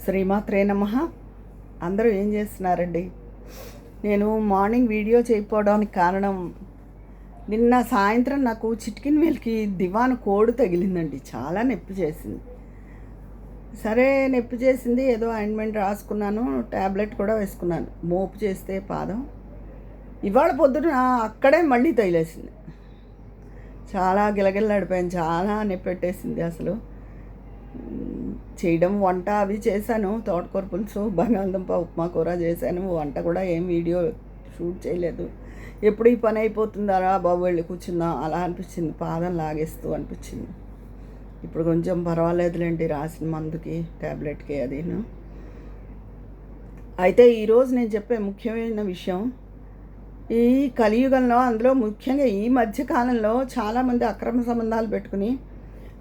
శ్రీమాత్రే నమః. అందరూ ఏం చేస్తున్నారండి? నేను మార్నింగ్ వీడియో చేయకపోవడానికి కారణం, నిన్న సాయంత్రం నాకు చిటికిన వేలికి దివాను కోడు తగిలిందండి. చాలా నొప్పి చేసింది. సరే నొప్పి చేసింది, ఏదో ఆయింట్మెంట్ రాసుకున్నాను, ట్యాబ్లెట్ కూడా వేసుకున్నాను. మోపు చేస్తే పాదం ఇవాళ పొద్దున అక్కడే మళ్ళీ తగిలేసింది. చాలా గిలగిల్లాడిపోయాను, చాలా నొప్పి పెట్టేసింది. అసలు చేయడం వంట అవి చేశాను, తోటకూర పులుసు, బంగాళదుంప ఉప్మా కూర చేశాను. వంట కూడా ఏం వీడియో షూట్ చేయలేదు. ఎప్పుడు ఈ పని అయిపోతుందారా బాబు, వెళ్ళి కూర్చుందాం అలా అనిపించింది. పాదం లాగేస్తూ అనిపించింది. ఇప్పుడు కొంచెం పర్వాలేదులేండి, రాసిన మందుకి ట్యాబ్లెట్కి అదిను. అయితే ఈరోజు నేను చెప్పే ముఖ్యమైన విషయం, ఈ కలియుగంలో, అందులో ముఖ్యంగా ఈ మధ్యకాలంలో చాలామంది అక్రమ సంబంధాలు పెట్టుకుని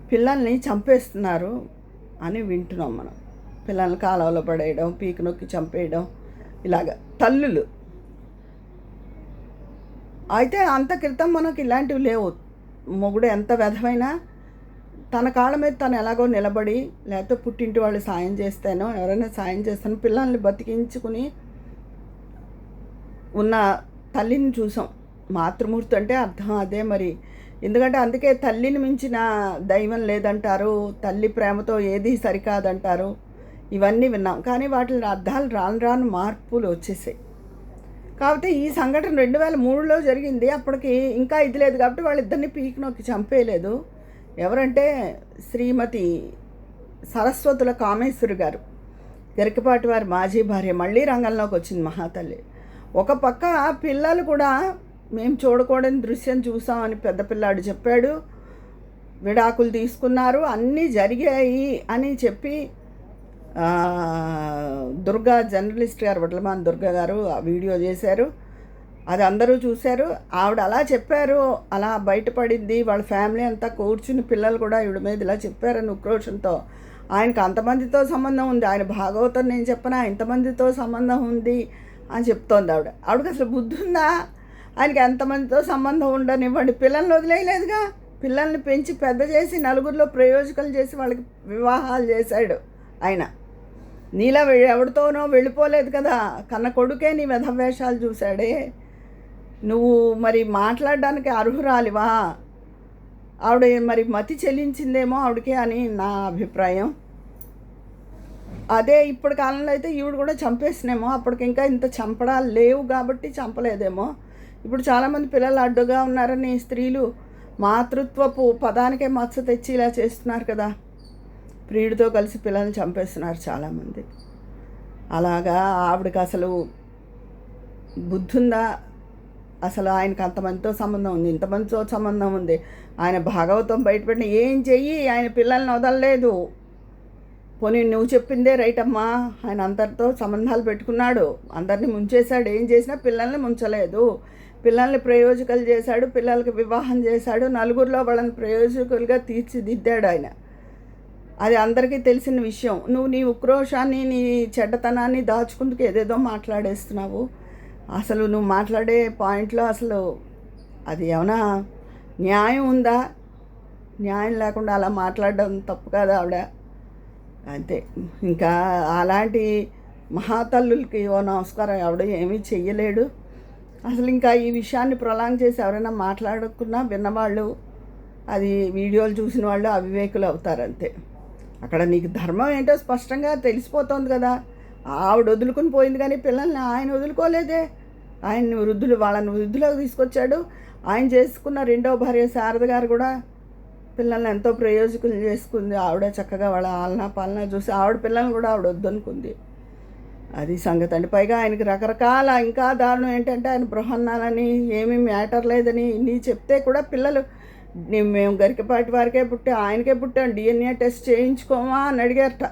పిల్లల్ని చంపేస్తున్నారు అని వింటున్నాం మనం. పిల్లల్ని కాలువలో పడేయడం, పీక నొక్కి చంపేయడం, ఇలాగ తల్లులు. అయితే అంత క్రితం మనకు ఇలాంటివి లేవు. మొగుడు ఎంత వెధమైనా తన కాళ్ళ మీద తను ఎలాగో నిలబడి, లేకపోతే పుట్టింటి వాళ్ళు సాయం చేస్తానో, ఎవరైనా సాయం చేస్తానో పిల్లల్ని బతికించుకుని ఉన్న తల్లిని చూసాం. మాతృమూర్తి అంటే అర్థం అదే మరి. ఎందుకంటే అందుకే తల్లిని మించిన దైవం లేదంటారు, తల్లి ప్రేమతో ఏది సరికాదంటారు. ఇవన్నీ విన్నాం. కానీ వాటి అర్థాలు రాను రాను మార్పులు వచ్చేసాయి. కాబట్టి ఈ సంఘటన 2003లో జరిగింది. అప్పటికి ఇంకా ఇది లేదు కాబట్టి వాళ్ళిద్దరిని పీకి నొక్కి చంపేయలేదు. ఎవరంటే శ్రీమతి సరస్వతుల కామేశ్వరి గారు, గరికపాటి వారి మాజీ భార్య, మళ్ళీ రంగంలోకి వచ్చింది మహాతల్లి. ఒక పక్క పిల్లలు కూడా మేము చూడకూడని దృశ్యం చూసామని పెద్ద పిల్లాడు చెప్పాడు. విడాకులు తీసుకున్నారు, అన్నీ జరిగాయి అని చెప్పి దుర్గా జర్నలిస్ట్ గారు, వడ్లమాన్ దుర్గా గారు ఆ వీడియో చేశారు. అది అందరూ చూశారు. ఆవిడ అలా చెప్పారు, అలా బయటపడింది. వాళ్ళ ఫ్యామిలీ అంతా కూర్చుని పిల్లలు కూడా ఈవిడ మీద ఇలా చెప్పారని ఉక్రోషంతో, ఆయనకు అంతమందితో సంబంధం ఉంది, ఆయన భాగవతం నేను చెప్పనా, ఇంతమందితో సంబంధం ఉంది అని చెప్తోంది ఆవిడ. ఆవిడకి అసలు బుద్ధి ఉందా? ఆయనకి ఎంతమందితో సంబంధం ఉండనివ్వండి, పిల్లల్ని వదిలేయలేదుగా. పిల్లల్ని పెంచి పెద్ద చేసి నలుగురిలో ప్రయోజకులు చేసి వాళ్ళకి వివాహాలు చేశాడు ఆయన. నీలా ఎవరితోనో వెళ్ళిపోలేదు కదా, కన్న కొడుకే నీ వెధవేషాలు చూశాడే. నువ్వు మరి మాట్లాడడానికి అర్హురాలివా? ఆవిడ మరి మతి చెల్లించిందేమో ఆవిడకే అని నా అభిప్రాయం. అదే ఇప్పుడు కాలంలో అయితే ఈవిడ కూడా చంపేసినేమో. అప్పటికి ఇంకా ఇంత చంపడాలు లేవు కాబట్టి చంపలేదేమో. ఇప్పుడు చాలామంది పిల్లలు అడ్డుగా ఉన్నారని స్త్రీలు మాతృత్వపు పదానికే మచ్చ తెచ్చి ఇలా చేస్తున్నారు కదా. ప్రియుడితో కలిసి పిల్లల్ని చంపేస్తున్నారు చాలామంది. అలాగా ఆవిడకి అసలు బుద్ధి ఉందా? అసలు ఆయనకు అంతమందితో సంబంధం ఉంది, ఇంతమందితో సంబంధం ఉంది, ఆయన భాగవతం బయటపెట్టిన ఏం చెయ్యి, ఆయన పిల్లల్ని వదలలేదు. పోనీ నువ్వు చెప్పిందే రైట్ అమ్మా, ఆయన అందరితో సంబంధాలు పెట్టుకున్నాడు, అందరినీ ముంచేశాడు, ఏం చేసినా పిల్లల్ని ముంచలేదు. పిల్లల్ని ప్రయోజకులు చేశాడు, పిల్లలకి వివాహం చేశాడు, నలుగురిలో వాళ్ళని ప్రయోజకులుగా తీర్చిదిద్దాడు ఆయన. అది అందరికీ తెలిసిన విషయం. నువ్వు నీ ఉక్రోషాన్ని, నీ చెడ్డతనాన్ని దాచుకుందుకు ఏదేదో మాట్లాడేస్తున్నావు. అసలు నువ్వు మాట్లాడే పాయింట్లో అసలు అది ఏమైనా న్యాయం ఉందా? న్యాయం లేకుండా అలా మాట్లాడడం తప్పు కాదు ఆవిడ. అంతే. ఇంకా అలాంటి మహాతల్లులకి ఓ నమస్కారం. ఆవిడ ఏమీ చెయ్యలేడు. అసలు ఇంకా ఈ విషయాన్ని ప్రొలాంగ్ చేసి ఎవరైనా మాట్లాడుకున్నా విన్నవాళ్ళు, అది వీడియోలు చూసిన వాళ్ళు అవివేకులు అవుతారు అంతే. అక్కడ నీకు ధర్మం ఏంటో స్పష్టంగా తెలిసిపోతుంది కదా. ఆవిడ వదులుకుని పోయింది కానీ పిల్లల్ని ఆయన వదులుకోలేదే. ఆయన వాళ్ళని వృద్ధులకు తీసుకొచ్చాడు. ఆయన చేసుకున్న రెండో భార్య శారద గారు కూడా పిల్లల్ని ఎంతో ప్రయోజకులు చేసుకుంది. ఆవిడ చక్కగా వాళ్ళ ఆలనా పాలన చూసి ఆవిడ పిల్లల్ని కూడా ఆవిడ వద్దనుకుంది. అది సంగతి అండి. పైగా ఆయనకి రకరకాల, ఇంకా దారుణం ఏంటంటే ఆయన బృహన్నాలని, ఏమీ మ్యాటర్ లేదని ఇన్ని చెప్తే కూడా పిల్లలు మేము గరికపాటి వారికే ఆయనకే పుట్టాం, DNA టెస్ట్ చేయించుకోమా అని అడిగారట.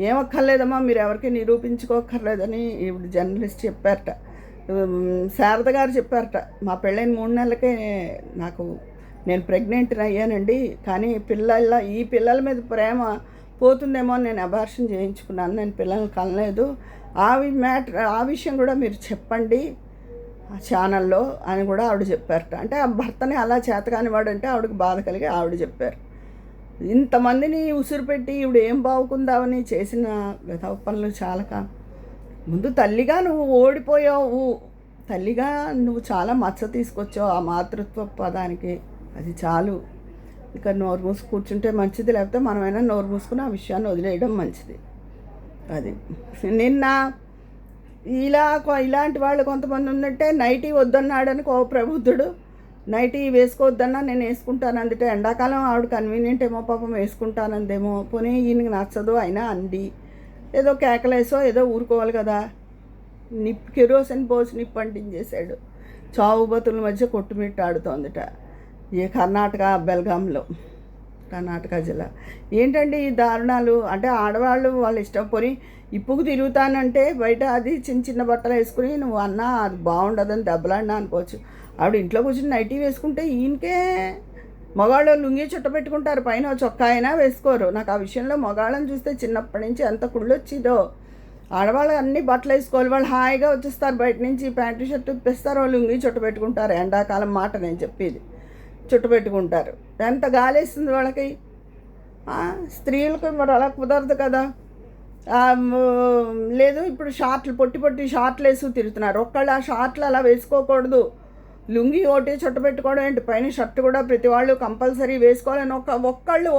ఏమక్కర్లేదమ్మా, మీరు ఎవరికి నిరూపించుకోక్కర్లేదని ఈవిడ జర్నలిస్ట్ చెప్పారట. శారద గారు చెప్పారట, మా పెళ్ళైన 3 నెలలకే నేను ప్రెగ్నెంట్ అయ్యానండి, కానీ ఈ పిల్లల మీద ప్రేమ పోతుందేమో అని నేను అబార్షన్ చేయించుకున్నాను, నేను పిల్లల్ని కనలేదు. ఆ విషయం కూడా మీరు చెప్పండి ఆ ఛానల్లో అని కూడా ఆవిడ చెప్పారట. అంటే ఆ భర్తని అలా చేతకానివాడు అంటే ఆవిడకి బాధ కలిగి ఆవిడ చెప్పారు. ఇంతమందిని ఉసురు పెట్టి ఇప్పుడు ఏం బాగుకుందామని చేసిన వెధవ పనులు చాలక ముందు తల్లిగా నువ్వు ఓడిపోయావు, తల్లిగా నువ్వు చాలా మచ్చ తీసుకొచ్చావు ఆ మాతృత్వ పదానికి, అది చాలు. ఇక నోరు మూసి కూర్చుంటే మంచిది, లేకపోతే మనమైనా నోరు మూసుకుని ఆ విషయాన్ని వదిలేయడం మంచిది. అది నిన్న ఇలాంటి వాళ్ళు కొంతమంది ఉన్నట్టే నైటీ వద్దన్నాడని ప్రబుద్ధుడు నైటీ వేసుకోవద్దన్నా నేను వేసుకుంటాను అందుకే ఎండాకాలం ఆవిడ కన్వీనియంట్ ఏమో పాపం వేసుకుంటానందేమో, పోనీ ఈయనకి నచ్చదు అయినా అంది, ఏదో కేకలేసో ఏదో ఊరుకోవాలి కదా. కెరోసిన్ పోసి నిప్పు అంటించేశాడు. చావు బతుల మధ్య కొట్టుమిట్టాడుతోందిట ఏ కర్ణాటక బెల్గాంలో, కర్ణాటక జిల్లా. ఏంటండి ఈ దారుణాలు? అంటే ఆడవాళ్ళు వాళ్ళ ఇష్టం, పోనీ ఇప్పుకు తిరుగుతానంటే బయట అది చిన్న చిన్న బట్టలు వేసుకుని నువ్వు అన్నా అది బాగుండదని దెబ్బలాడినా అనుకోవచ్చు. ఆవిడ ఇంట్లో కూర్చొని నైటీ వేసుకుంటే ఈయనకే మగాళ్ళు లుంగి చుట్ట పెట్టుకుంటారు, పైన చొక్కా అయినా వేసుకోరు. నాకు ఆ విషయంలో మగాళ్ళని చూస్తే చిన్నప్పటి నుంచి ఎంత కుళ్ళొచ్చిదో. ఆడవాళ్ళు అన్ని బట్టలు వేసుకోవాలి, వాళ్ళు హాయిగా వచ్చేస్తారు బయట నుంచి, ప్యాంటు షర్టు ఇప్పిస్తారు, వాళ్ళు లుంగి చుట్ట పెట్టుకుంటారు. ఎండాకాలం మాట నేను చెప్పేది, చుట్ట పెట్టుకుంటారు. ఎంత గాలేస్తుంది వాళ్ళకి. స్త్రీలకు మరి అలా కుదరదు కదా. లేదు ఇప్పుడు షార్ట్లు పొట్టి షార్ట్లు వేసుకు తిరుగుతున్నారు. ఒక్కళ్ళు ఆ షార్ట్లు అలా వేసుకోకూడదు, లుంగి ఒకటి చుట్ట పెట్టుకోవడం ఏంటి, పైన షర్ట్ కూడా ప్రతి వాళ్ళు కంపల్సరీ వేసుకోవాలని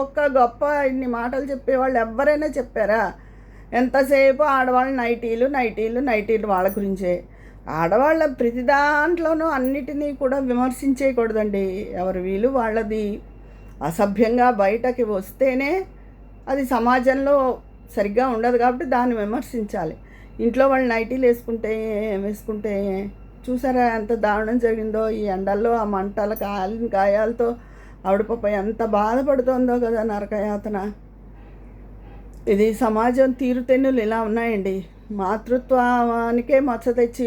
ఒక్క గొప్ప ఇన్ని మాటలు చెప్పేవాళ్ళు ఎవరైనా చెప్పారా? ఎంతసేపు ఆడవాళ్ళు నైటీలు వాళ్ళ గురించే. ఆడవాళ్ళ ప్రతి దాంట్లోనూ అన్నిటినీ కూడా విమర్శించేయకూడదండి. ఎవరి వీలు వాళ్ళది. అసభ్యంగా బయటకి వస్తేనే అది సమాజంలో సరిగ్గా ఉండదు కాబట్టి దాన్ని విమర్శించాలి. ఇంట్లో వాళ్ళు నైటీలు వేసుకుంటే చూసారా ఎంత దారుణం జరిగిందో ఈ ఎండల్లో, ఆ మంటల గాయాలతో ఆవిడ పాప ఎంత బాధపడుతోందో కదా, నరకయాతన. ఇది సమాజం తీరుతెన్నులు ఇలా ఉన్నాయండి. మాతృత్వానికే మచ్చ తెచ్చి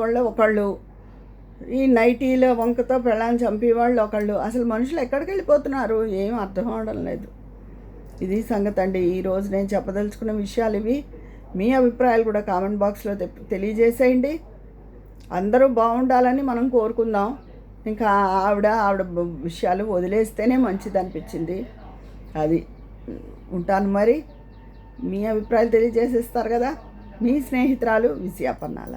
వాళ్ళు ఒకళ్ళు, ఈ నైటీల వంకతో పెళ్ళాన్ని చంపి వాళ్ళు ఒకళ్ళు. అసలు మనుషులు ఎక్కడికి వెళ్ళిపోతున్నారు ఏం అర్థం అవడం లేదు. ఇది సంగతి అండి. ఈరోజు నేను చెప్పదలుచుకున్న విషయాలు ఇవి. మీ అభిప్రాయాలు కూడా కామెంట్ బాక్స్లో తెలియజేసేయండి. అందరూ బాగుండాలని మనం కోరుకుందాం. ఇంకా ఆవిడ విషయాలు వదిలేస్తేనే మంచిది అనిపించింది. అది ఉంటాను మరి. మీ అభిప్రాయాలు తెలియజేసేస్తారు కదా. మీ స్నేహితురాలు విజయ పన్నాల.